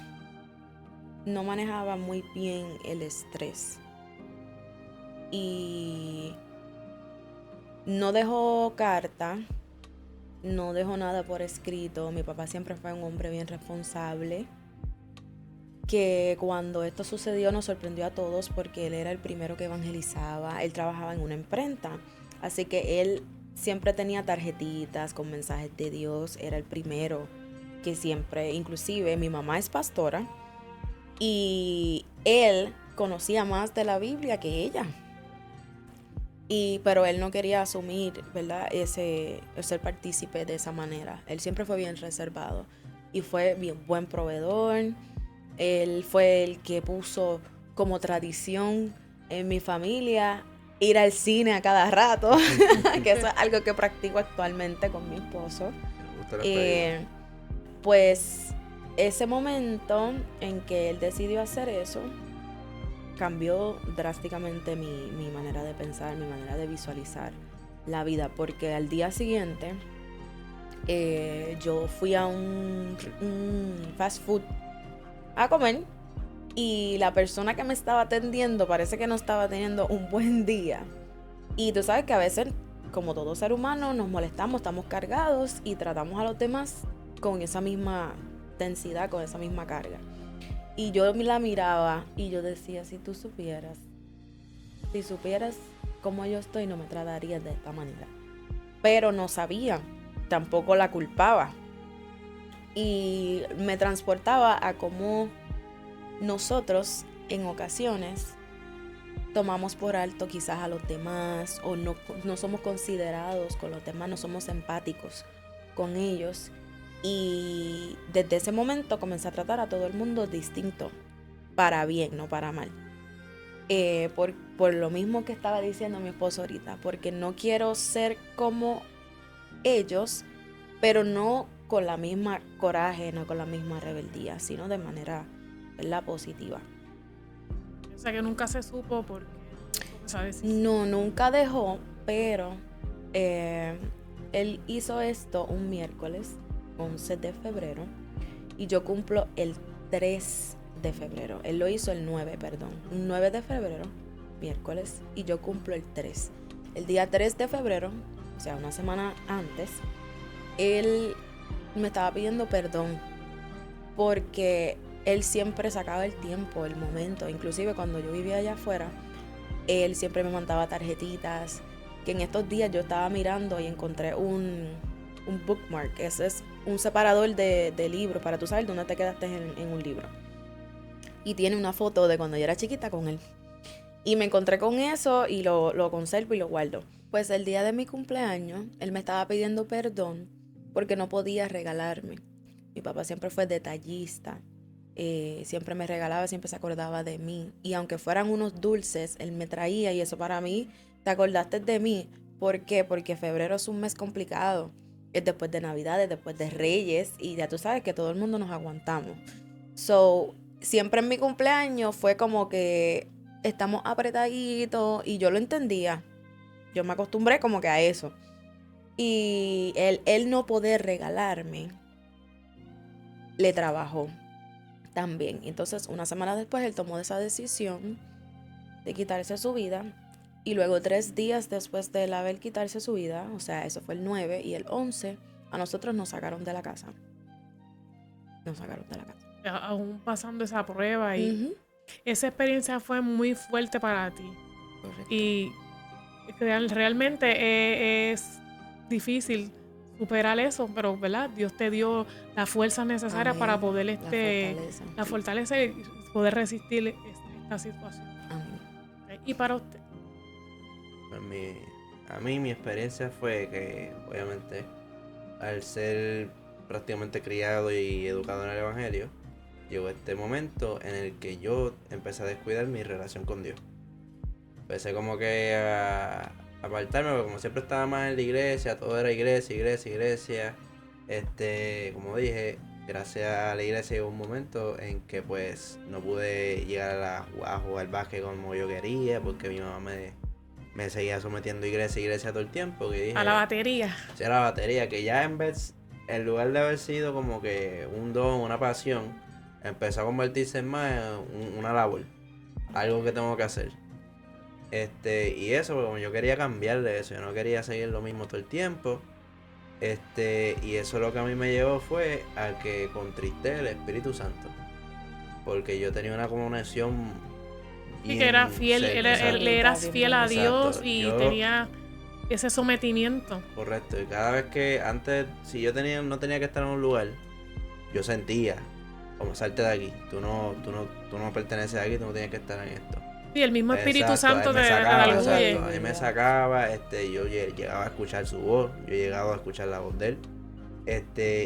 no manejaba muy bien el estrés. Y no dejó carta, no dejó nada por escrito. Mi papá siempre fue un hombre bien responsable, que cuando esto sucedió nos sorprendió a todos porque él era el primero que evangelizaba. Él trabajaba en una imprenta, así que él siempre tenía tarjetitas con mensajes de Dios. Era el primero que siempre, inclusive mi mamá es pastora y él conocía más de la Biblia que ella. Pero él no quería asumir, ¿verdad? El ser partícipe de esa manera. Él siempre fue bien reservado y fue bien buen proveedor. Él fue el que puso como tradición en mi familia ir al cine a cada rato, que eso es algo que practico actualmente con mi esposo. Me gusta la película. Pues ese momento en que él decidió hacer eso cambió drásticamente mi manera de pensar, mi manera de visualizar la vida, porque al día siguiente yo fui a un fast food a comer y la persona que me estaba atendiendo parece que no estaba teniendo un buen día. Y tú sabes que a veces, como todo ser humano, nos molestamos, estamos cargados y tratamos a los demás con esa misma densidad, con esa misma carga. Y yo la miraba y yo decía, si supieras cómo yo estoy, no me tratarías de esta manera. Pero no sabía, tampoco la culpaba. Y me transportaba a cómo nosotros en ocasiones tomamos por alto quizás a los demás o no somos considerados con los demás, no somos empáticos con ellos. Y desde ese momento comencé a tratar a todo el mundo distinto, para bien, no para mal. Por lo mismo que estaba diciendo mi esposo ahorita, porque no quiero ser como ellos, pero no con la misma coraje, no con la misma rebeldía, sino de manera, ¿verdad?, positiva. O sea que nunca se supo porque ¿sabes? No, nunca dejó, pero él hizo esto un miércoles 11 de febrero y yo cumplo el 3 de febrero. Él lo hizo el 9 de febrero, miércoles, y yo cumplo el 3. El día 3 de febrero, o sea, una semana antes, él me estaba pidiendo perdón porque él siempre sacaba el tiempo, el momento. Inclusive cuando yo vivía allá afuera, él siempre me mandaba tarjetitas, que en estos días yo estaba mirando y encontré un bookmark. Ese es un separador de libros para tú saber dónde te quedaste en un libro. Y tiene una foto de cuando yo era chiquita con él. Y me encontré con eso y lo conservo y lo guardo. Pues el día de mi cumpleaños, él me estaba pidiendo perdón porque no podía regalarme. Mi papá siempre fue detallista. Siempre me regalaba, siempre se acordaba de mí. Y aunque fueran unos dulces, él me traía y eso para mí, te acordaste de mí. ¿Por qué? Porque febrero es un mes complicado. Es después de Navidades, después de Reyes y ya tú sabes que todo el mundo nos aguantamos. So, siempre en mi cumpleaños fue como que estamos apretaditos y yo lo entendía. Yo me acostumbré como que a eso. Y él no poder regalarme, le trabajó también. Entonces, una semana después, él tomó esa decisión de quitarse su vida. Y luego 3 días después de él haber quitarse su vida, o sea, eso fue el 9 y el 11, a nosotros nos sacaron de la casa. Aún pasando esa prueba y Uh-huh. esa experiencia fue muy fuerte para ti. Correcto. Y realmente es difícil superar eso, pero ¿verdad? Dios te dio la fuerza necesaria Amén. para poder La fortaleza y poder resistir esta situación. Amén. ¿Y para usted? Pues a mí mi experiencia fue que, obviamente, al ser prácticamente criado y educado en el Evangelio, llegó este momento en el que yo empecé a descuidar mi relación con Dios. Empecé como que a apartarme, porque como siempre estaba más en la iglesia, todo era iglesia. Como dije, gracias a la iglesia llegó un momento en que pues no pude llegar a jugar básquet como yo quería, porque mi mamá me seguía sometiendo iglesia todo el tiempo. Que dije, A la batería. Sí, a la batería, que ya en lugar de haber sido como que un don, una pasión, empezó a convertirse en más una labor, algo que tengo que hacer. Y eso, como yo quería cambiarle eso, yo no quería seguir lo mismo todo el tiempo. Y eso lo que a mí me llevó fue a que contriste el Espíritu Santo. Porque yo tenía una conexión Y que era fiel, le eras fiel a Dios. Exacto. Y tenía ese sometimiento. Correcto, y cada vez que antes, si yo no tenía que estar en un lugar, yo sentía, como salte de aquí, tú no perteneces aquí, tú no tienes que estar en esto. Y el mismo Espíritu Santo te redarguye. A mí me sacaba, yo llegaba a escuchar su voz, yo llegaba a escuchar la voz de él.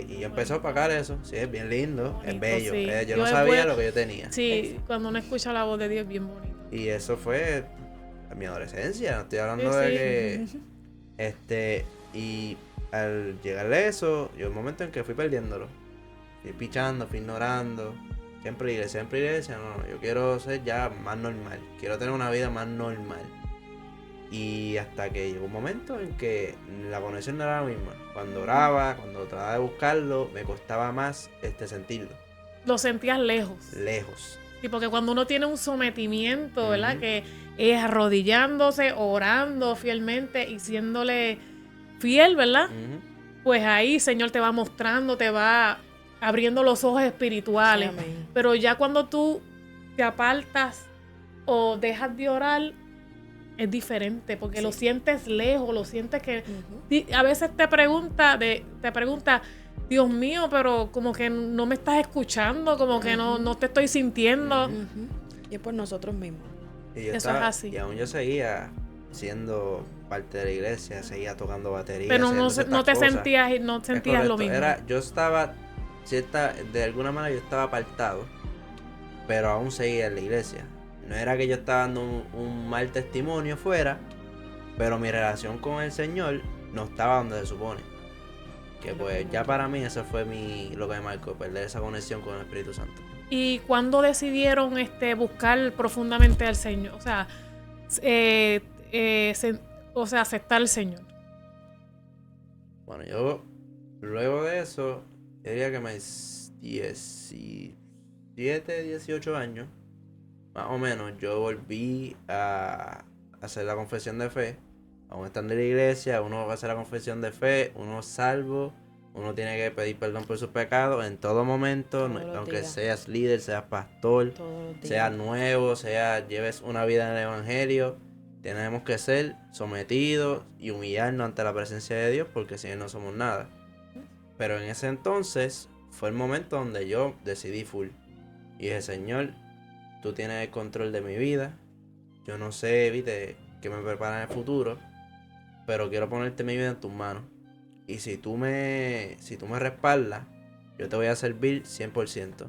Y yo empecé a opacar eso. Sí, es bien lindo, bonito, es bello. Sí. Yo no sabía lo que yo tenía. Sí, cuando uno escucha la voz de Dios es bien bonito. Y eso fue en mi adolescencia, no estoy hablando de que... y al llegarle a eso, llegó un momento en que fui perdiéndolo. Fui pichando, fui ignorando. Siempre iglesia, no, yo quiero ser ya más normal. Quiero tener una vida más normal. Y hasta que llegó un momento en que la conexión no era la misma. Cuando oraba, cuando trataba de buscarlo, me costaba más sentirlo. Lo sentías lejos. Lejos. Sí, porque cuando uno tiene un sometimiento, ¿verdad? Que es arrodillándose, orando fielmente y siéndole fiel, ¿verdad? Pues ahí, Señor, te va mostrando, te va abriendo los ojos espirituales. Amén. Pero ya cuando tú te apartas o dejas de orar, es diferente, porque lo sientes lejos, lo sientes que... A veces te pregunta, Dios mío, pero como que no me estás escuchando, como que no te estoy sintiendo. Y es por nosotros mismos. Y eso es así. Y aún yo seguía siendo parte de la iglesia, seguía tocando batería. Pero no te sentías lo mismo. Yo estaba, de alguna manera yo estaba apartado, pero aún seguía en la iglesia. No era que yo estaba dando un mal testimonio fuera, pero mi relación con el Señor no estaba donde se supone. Que pues ya para mí eso fue lo que me marcó, perder esa conexión con el Espíritu Santo. ¿Y cuándo decidieron buscar profundamente al Señor? O sea, aceptar al Señor. Bueno, yo luego de eso, diría que mis 17, 18 años, más o menos, yo volví a hacer la confesión de fe. Aún estando en la iglesia, uno va a hacer la confesión de fe, uno es salvo, uno tiene que pedir perdón por sus pecados en todo momento, aunque seas líder, seas pastor, seas nuevo, lleves una vida en el evangelio, tenemos que ser sometidos y humillarnos ante la presencia de Dios, porque si no, no somos nada. Pero en ese entonces fue el momento donde yo decidí full. Y dije, Señor, tú tienes el control de mi vida. Yo no sé, viste, qué me prepara en el futuro, pero quiero ponerte mi vida en tus manos. Y si tú me respaldas, yo te voy a servir 100%.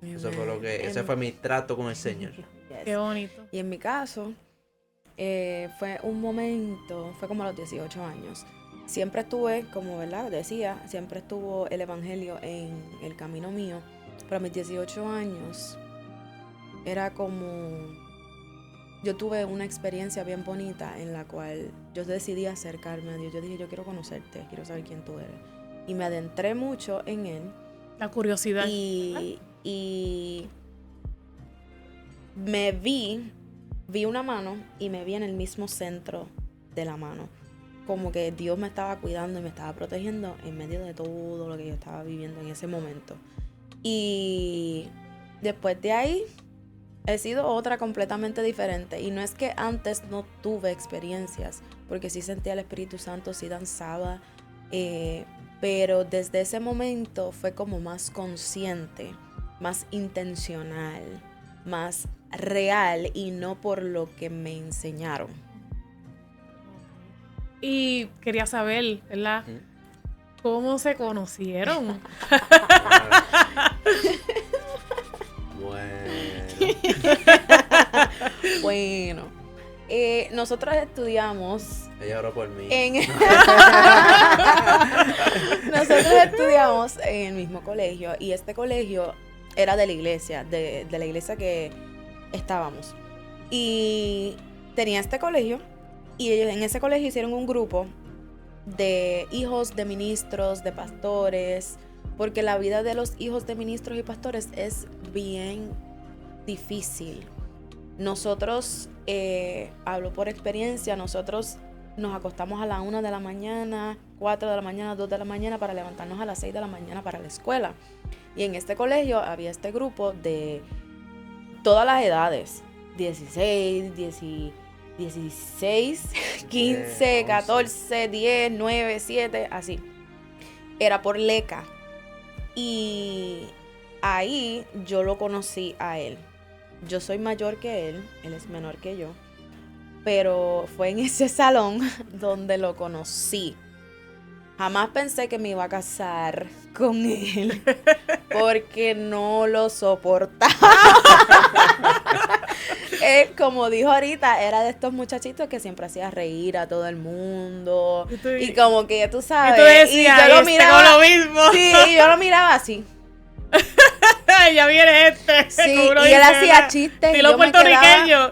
Eso fue ese fue mi trato con el Señor. Yes. Qué bonito. Y en mi caso, fue un momento, fue como a los 18 años. Siempre estuve, como verdad decía, siempre estuvo el evangelio en el camino mío. Pero a mis 18 años era como... Yo tuve una experiencia bien bonita en la cual yo decidí acercarme a Dios. Yo dije, yo quiero conocerte, quiero saber quién tú eres. Y me adentré mucho en Él. La curiosidad. Y me vi una mano y me vi en el mismo centro de la mano. Como que Dios me estaba cuidando y me estaba protegiendo en medio de todo lo que yo estaba viviendo en ese momento. Y después de ahí he sido otra completamente diferente. Y no es que antes no tuve experiencias, porque sí sentía el Espíritu Santo, sí danzaba, pero desde ese momento fue como más consciente, más intencional, más real y no por lo que me enseñaron. Y quería saber, ¿verdad? ¿Cómo se conocieron? Bueno, nosotros estudiamos Ella oró por mí. Nosotros estudiamos en el mismo colegio y este colegio era de la iglesia, de la iglesia que estábamos. Y tenía este colegio y ellos en ese colegio hicieron un grupo de hijos de ministros, de pastores, porque la vida de los hijos de ministros y pastores es bien difícil. Nosotros, hablo por experiencia, nosotros nos acostamos a la 1 de la mañana, 4 de la mañana, 2 de la mañana para levantarnos a las 6 de la mañana para la escuela. Y en este colegio había este grupo de todas las edades, 16, 15, 14, 10, 9, 7, así. Era por LECA. Y ahí yo lo conocí a él. Yo soy mayor que él es menor que yo. Pero fue en ese salón donde lo conocí. Jamás pensé que me iba a casar con él porque no lo soportaba. Él, como dijo ahorita, era de estos muchachitos que siempre hacía reír a todo el mundo. Y como que tú sabes. Y tú decías, y yo lo miraba lo mismo. Sí, y yo lo miraba así. Ya viene este. Sí, y él hacía chistes. Y los puertorriqueños.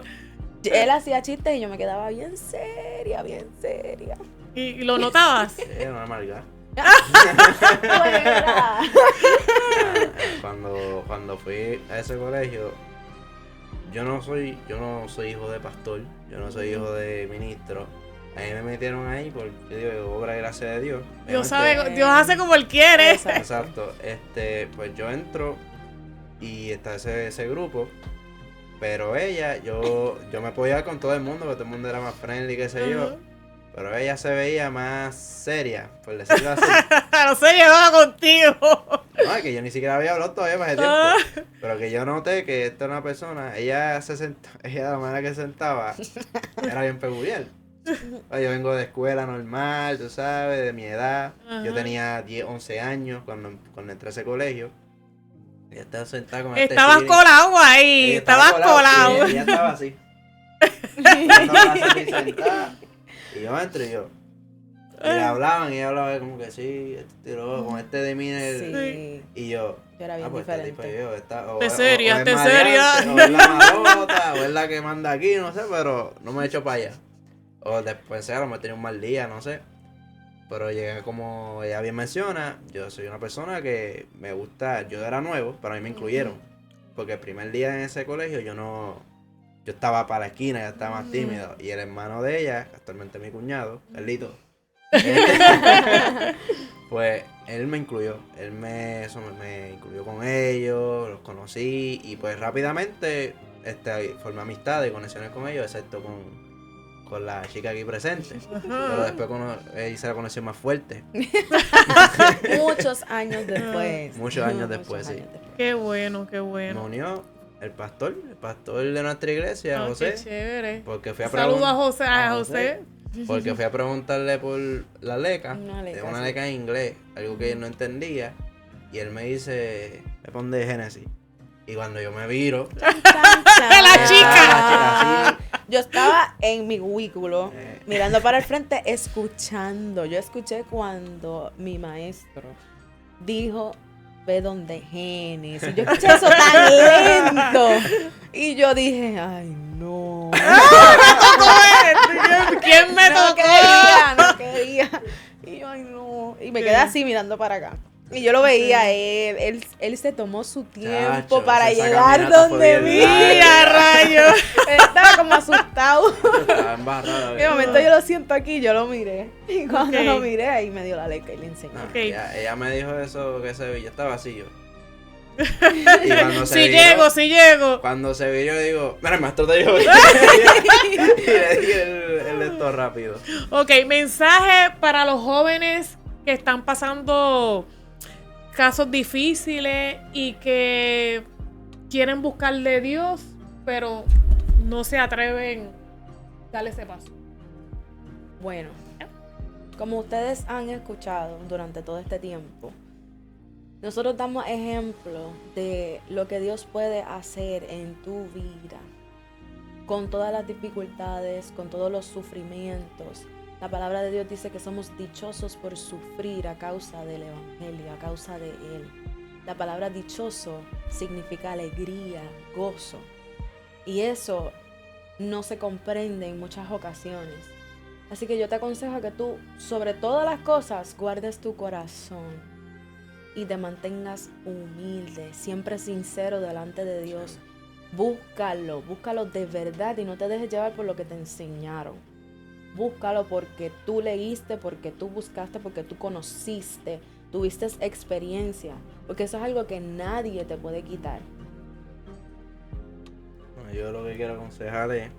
Él hacía chistes y yo me quedaba bien seria, bien seria. ¿Y lo notabas? Era una amarga. Cuando fui a ese colegio, yo no soy hijo de pastor, yo no soy hijo de ministro. A mí me metieron ahí porque yo digo, obra y gracia de Dios. Dios hace como él quiere. Exacto. Pues yo entro y está ese grupo. Pero ella, yo me podía con todo el mundo, porque todo el mundo era más friendly, qué sé yo. Pero ella se veía más seria, por decirlo así. No se llevaba contigo. No, es que yo ni siquiera había hablado todavía para ese tiempo. Pero que yo noté que esta era una persona, ella la manera que se sentaba era bien peculiar. Yo vengo de escuela normal, tú sabes, de mi edad. Yo tenía 10, 11 años cuando entré a ese colegio. Ella estaba sentada con este Estabas colado ahí, estabas colado. Ella estaba así. Sentada, y yo entro y yo. Y le hablaban y ella hablaba como que sí, con este de mí. Sí. Y yo. Yo era bien diferente. Te seria. O es la marota, o es la que manda aquí, no sé, pero no me he hecho para allá. O después a lo mejor tenía un mal día, no sé. Pero llegué, como ella bien menciona, yo soy una persona que me gusta, yo era nuevo, pero a mí me incluyeron. Porque el primer día en ese colegio yo estaba para la esquina, ya estaba más tímido. Y el hermano de ella, actualmente mi cuñado, Carlito, pues él me incluyó. Él me incluyó con ellos, los conocí y pues rápidamente formé amistades y conexiones con ellos, excepto con la chica aquí presente. Pero después hice la conexión más fuerte. Muchos años después. Muchos años después, sí. Qué bueno, qué bueno. Me unió el pastor de nuestra iglesia, José. Qué chévere. Porque fui a Saludos a José. Porque fui a preguntarle por la leca, Una leca en inglés, algo que él no entendía. Y él me dice, me pone de Génesis. Y cuando yo me viro, la chica. Yo estaba en mi cubículo, mirando para el frente, escuchando. Yo escuché cuando mi maestro dijo, ve donde Génesis. Yo escuché eso tan lento. Y yo dije, ay, no. ¿Quién me tocó? No quería. Y yo, ay, no. Y me quedé así mirando para acá. Y yo lo veía a él se tomó su tiempo para llegar donde mí. ¡Mira, rayos! Él estaba como asustado. estaba embarrado. De momento yo lo siento aquí, yo lo miré. Y cuando lo miré, ahí me dio la leca y le enseñé. Ella me dijo eso, que se vi, yo estaba así yo. Y cuando si llego. Cuando se vio, yo digo, mira, el maestro te dijo. Y le dije el esto rápido. Ok, mensaje para los jóvenes que están pasando casos difíciles y que quieren buscarle a Dios, pero no se atreven a darle ese paso. Bueno, como ustedes han escuchado durante todo este tiempo, nosotros damos ejemplo de lo que Dios puede hacer en tu vida, con todas las dificultades, con todos los sufrimientos. La palabra de Dios dice que somos dichosos por sufrir a causa del Evangelio, a causa de Él. La palabra dichoso significa alegría, gozo. Y eso no se comprende en muchas ocasiones. Así que yo te aconsejo que tú, sobre todas las cosas, guardes tu corazón y te mantengas humilde, siempre sincero delante de Dios. Búscalo de verdad y no te dejes llevar por lo que te enseñaron. Búscalo porque tú leíste, porque tú buscaste, porque tú conociste, tuviste experiencia, porque eso es algo que nadie te puede quitar. Bueno, yo lo que quiero aconsejar es,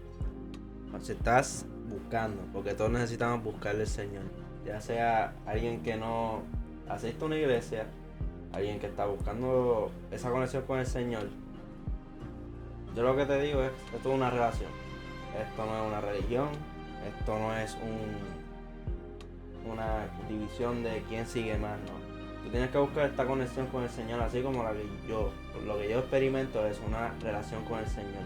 si estás buscando, porque todos necesitamos buscarle al Señor, ya sea alguien que no asiste a una iglesia, alguien que está buscando esa conexión con el Señor, yo lo que te digo es, esto es una relación, esto no es una religión, esto no es una división de quién sigue más, no. Tú tienes que buscar esta conexión con el Señor, así como lo que yo experimento es una relación con el Señor.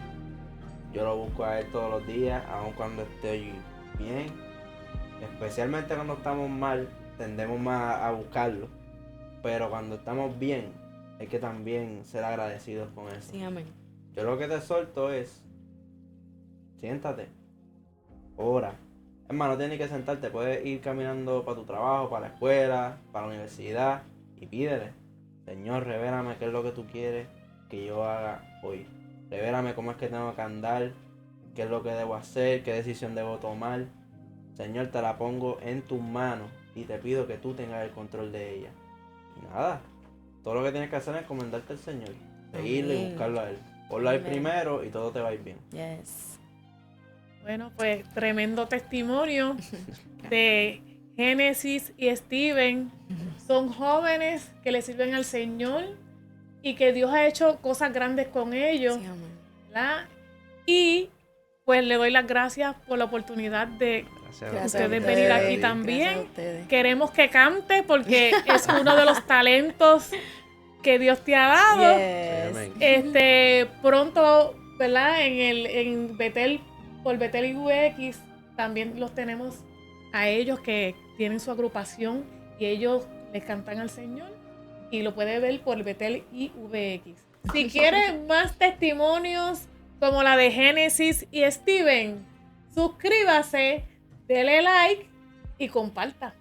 Yo lo busco a Él todos los días, aun cuando estoy bien. Especialmente cuando estamos mal, tendemos más a buscarlo. Pero cuando estamos bien, hay que también ser agradecidos con eso. Sí, amén. Yo lo que te exhorto es, siéntate, ora. Es más, no tienes que sentarte, puedes ir caminando para tu trabajo, para la escuela, para la universidad y pídele, Señor, revélame qué es lo que tú quieres que yo haga hoy. Revélame cómo es que tengo que andar, qué es lo que debo hacer, qué decisión debo tomar. Señor, te la pongo en tus manos y te pido que tú tengas el control de ella. Y nada, todo lo que tienes que hacer es encomendarte al Señor, seguirle y buscarlo a Él. Ponlo a Él primero y todo te va a ir bien. Yes. Bueno, pues tremendo testimonio de Génesis y Steven. Son jóvenes que le sirven al Señor y que Dios ha hecho cosas grandes con ellos, Sí, amén. ¿verdad? Y pues le doy las gracias por la oportunidad de Gracias a ustedes venir aquí Gracias también. a ustedes. Queremos que cante porque es uno de los talentos que Dios te ha dado. Yes. Pronto, ¿verdad? En Betel, por Betel y VX, también los tenemos a ellos que tienen su agrupación y ellos les cantan al Señor y lo puede ver por Betel y VX. Si quieres más testimonios como la de Génesis y Steven, suscríbase, dele like y comparta.